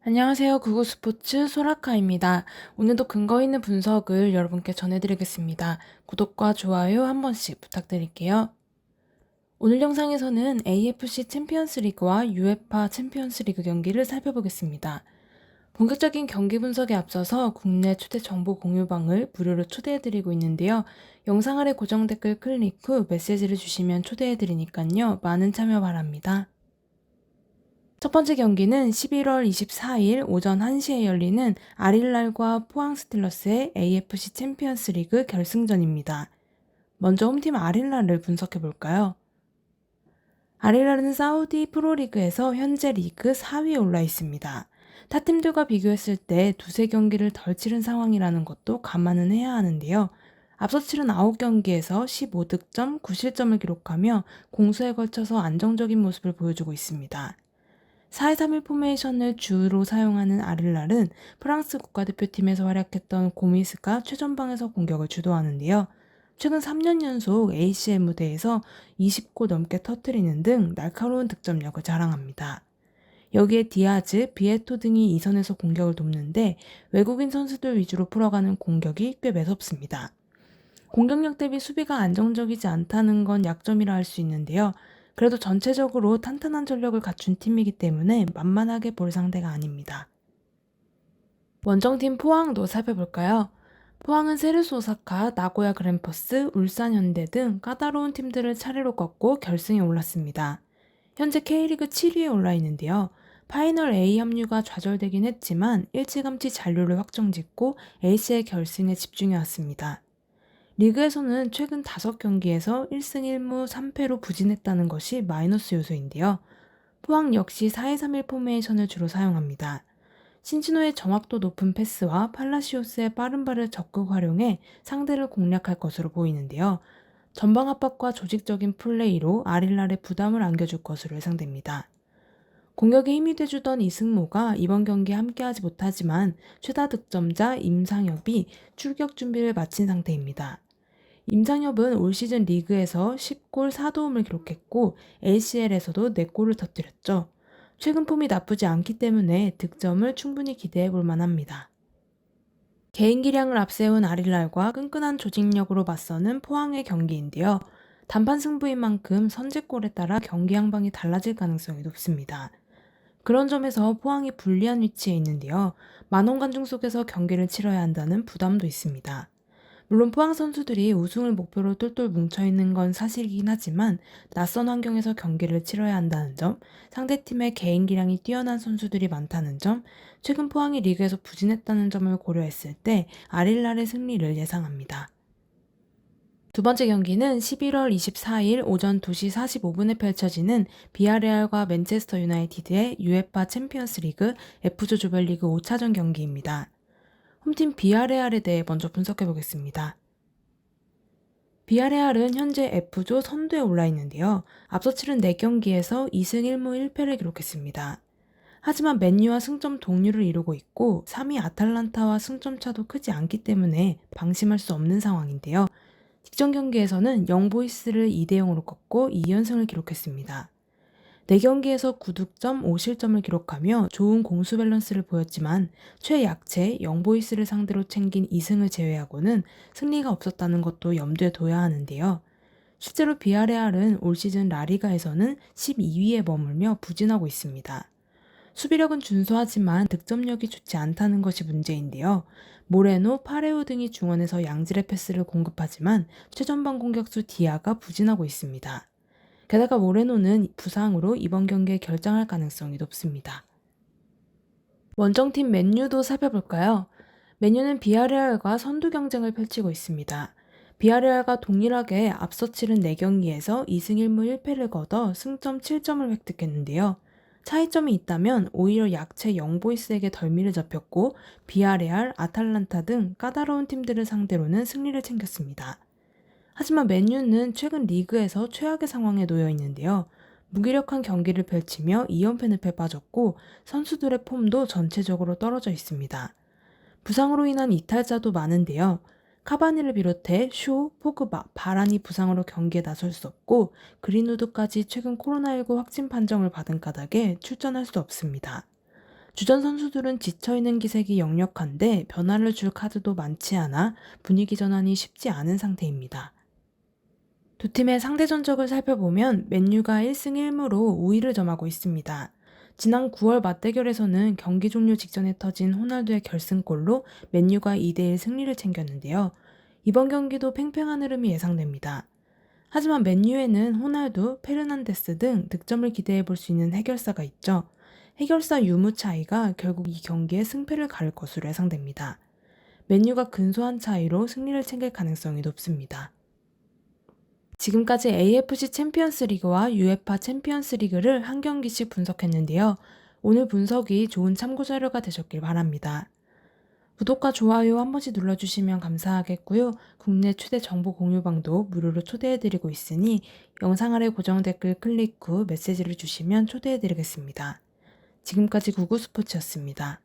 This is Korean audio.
안녕하세요. 구구스포츠 소라카입니다. 오늘도 근거 있는 분석을 여러분께 전해드리겠습니다. 구독과 좋아요 한 번씩 부탁드릴게요. 오늘 영상에서는 AFC 챔피언스 리그와 UEFA 챔피언스 리그 경기를 살펴보겠습니다. 본격적인 경기 분석에 앞서서 국내 초대 정보 공유방을 무료로 초대해드리고 있는데요. 영상 아래 고정 댓글 클릭 후 메시지를 주시면 초대해드리니까요. 많은 참여 바랍니다. 첫 번째 경기는 11월 24일 오전 1시에 열리는 아릴랄과 포항 스틸러스의 AFC 챔피언스 리그 결승전입니다. 먼저 홈팀 아릴랄을 분석해볼까요? 아릴랄은 사우디 프로리그에서 현재 리그 4위에 올라 있습니다. 타 팀들과 비교했을 때 두세 경기를 덜 치른 상황이라는 것도 감안은 해야 하는데요. 앞서 치른 9경기에서 15득점, 9실점을 기록하며 공수에 걸쳐서 안정적인 모습을 보여주고 있습니다. 4-2-3-1 포메이션을 주로 사용하는 아릴랄은 프랑스 국가대표팀에서 활약했던 고미스가 최전방에서 공격을 주도하는데요. 최근 3년 연속 ACL 무대에서 20골 넘게 터뜨리는 등 날카로운 득점력을 자랑합니다. 여기에 디아즈, 비에토 등이 2선에서 공격을 돕는데 외국인 선수들 위주로 풀어가는 공격이 꽤 매섭습니다. 공격력 대비 수비가 안정적이지 않다는 건 약점이라 할 수 있는데요. 그래도 전체적으로 탄탄한 전력을 갖춘 팀이기 때문에 만만하게 볼 상대가 아닙니다. 원정팀 포항도 살펴볼까요? 포항은 세르스 오사카, 나고야 그랜퍼스, 울산 현대 등 까다로운 팀들을 차례로 꺾고 결승에 올랐습니다. 현재 K리그 7위에 올라 있는데요. 파이널 A 합류가 좌절되긴 했지만 일찌감치 잔류를 확정짓고 ACL 결승에 집중해왔습니다. 리그에서는 최근 5경기에서 1승 1무 3패로 부진했다는 것이 마이너스 요소인데요. 포항 역시 4-2-3-1 포메이션을 주로 사용합니다. 신진호의 정확도 높은 패스와 팔라시오스의 빠른 발을 적극 활용해 상대를 공략할 것으로 보이는데요. 전방 압박과 조직적인 플레이로 아릴랄에 부담을 안겨줄 것으로 예상됩니다. 공격에 힘이 돼주던 이승모가 이번 경기에 함께하지 못하지만 최다 득점자 임상엽이 출격 준비를 마친 상태입니다. 임상엽은 올 시즌 리그에서 10골 4도움을 기록했고 ACL에서도 4골을 터뜨렸죠. 최근 폼이 나쁘지 않기 때문에 득점을 충분히 기대해 볼 만합니다. 개인 기량을 앞세운 아릴랄과 끈끈한 조직력으로 맞서는 포항의 경기인데요. 단판 승부인 만큼 선제골에 따라 경기 양방이 달라질 가능성이 높습니다. 그런 점에서 포항이 불리한 위치에 있는데요. 만원 관중 속에서 경기를 치러야 한다는 부담도 있습니다. 물론 포항 선수들이 우승을 목표로 똘똘 뭉쳐있는 건 사실이긴 하지만 낯선 환경에서 경기를 치러야 한다는 점, 상대팀의 개인 기량이 뛰어난 선수들이 많다는 점, 최근 포항이 리그에서 부진했다는 점을 고려했을 때 아릴랄의 승리를 예상합니다. 두 번째 경기는 11월 24일 오전 2시 45분에 펼쳐지는 비아레알과 맨체스터 유나이티드의 UEFA 챔피언스 리그 F조 조별리그 5차전 경기입니다. 홈팀 비아레알에 대해 먼저 분석해 보겠습니다. 비아레알은 현재 F조 선두에 올라 있는데요. 앞서 치른 4경기에서 2승 1무 1패를 기록했습니다. 하지만 맨유와 승점 동률을 이루고 있고 3위 아탈란타와 승점 차도 크지 않기 때문에 방심할 수 없는 상황인데요. 직전 경기에서는 영보이스를 2대0으로 꺾고 2연승을 기록했습니다. 4경기에서 9득점 5실점을 기록하며 좋은 공수 밸런스를 보였지만 최약체 영보이스를 상대로 챙긴 2승을 제외하고는 승리가 없었다는 것도 염두에 둬야 하는데요. 실제로 비아레알은 올 시즌 라리가에서는 12위에 머물며 부진하고 있습니다. 수비력은 준수하지만 득점력이 좋지 않다는 것이 문제인데요. 모레노, 파레오 등이 중원에서 양질의 패스를 공급하지만 최전방 공격수 디아가 부진하고 있습니다. 게다가 모레노는 부상으로 이번 경기에 결장할 가능성이 높습니다. 원정팀 맨유도 살펴볼까요? 맨유는 비아레알과 선두 경쟁을 펼치고 있습니다. 비아레알과 동일하게 앞서 치른 4경기에서 2승 1무 1패를 거둬 승점 7점을 획득했는데요. 차이점이 있다면 오히려 약체 영보이스에게 덜미를 잡혔고 비아레알, 아탈란타 등 까다로운 팀들을 상대로는 승리를 챙겼습니다. 하지만 맨유는 최근 리그에서 최악의 상황에 놓여 있는데요. 무기력한 경기를 펼치며 2연패 늪에 빠졌고 선수들의 폼도 전체적으로 떨어져 있습니다. 부상으로 인한 이탈자도 많은데요. 카바니를 비롯해 쇼, 포그바, 바란이 부상으로 경기에 나설 수 없고 그린우드까지 최근 코로나19 확진 판정을 받은 까닭에 출전할 수 없습니다. 주전 선수들은 지쳐있는 기색이 역력한데 변화를 줄 카드도 많지 않아 분위기 전환이 쉽지 않은 상태입니다. 두 팀의 상대 전적을 살펴보면 맨유가 1승 1무로 우위를 점하고 있습니다. 지난 9월 맞대결에서는 경기 종료 직전에 터진 호날두의 결승골로 맨유가 2대1 승리를 챙겼는데요. 이번 경기도 팽팽한 흐름이 예상됩니다. 하지만 맨유에는 호날두, 페르난데스 등 득점을 기대해 볼 수 있는 해결사가 있죠. 해결사 유무 차이가 결국 이 경기의 승패를 가를 것으로 예상됩니다. 맨유가 근소한 차이로 승리를 챙길 가능성이 높습니다. 지금까지 AFC 챔피언스 리그와 UEFA 챔피언스 리그를 한 경기씩 분석했는데요. 오늘 분석이 좋은 참고 자료가 되셨길 바랍니다. 구독과 좋아요 한 번씩 눌러주시면 감사하겠고요. 국내 최대 정보 공유방도 무료로 초대해드리고 있으니 영상 아래 고정 댓글 클릭 후 메시지를 주시면 초대해드리겠습니다. 지금까지 구구스포츠였습니다.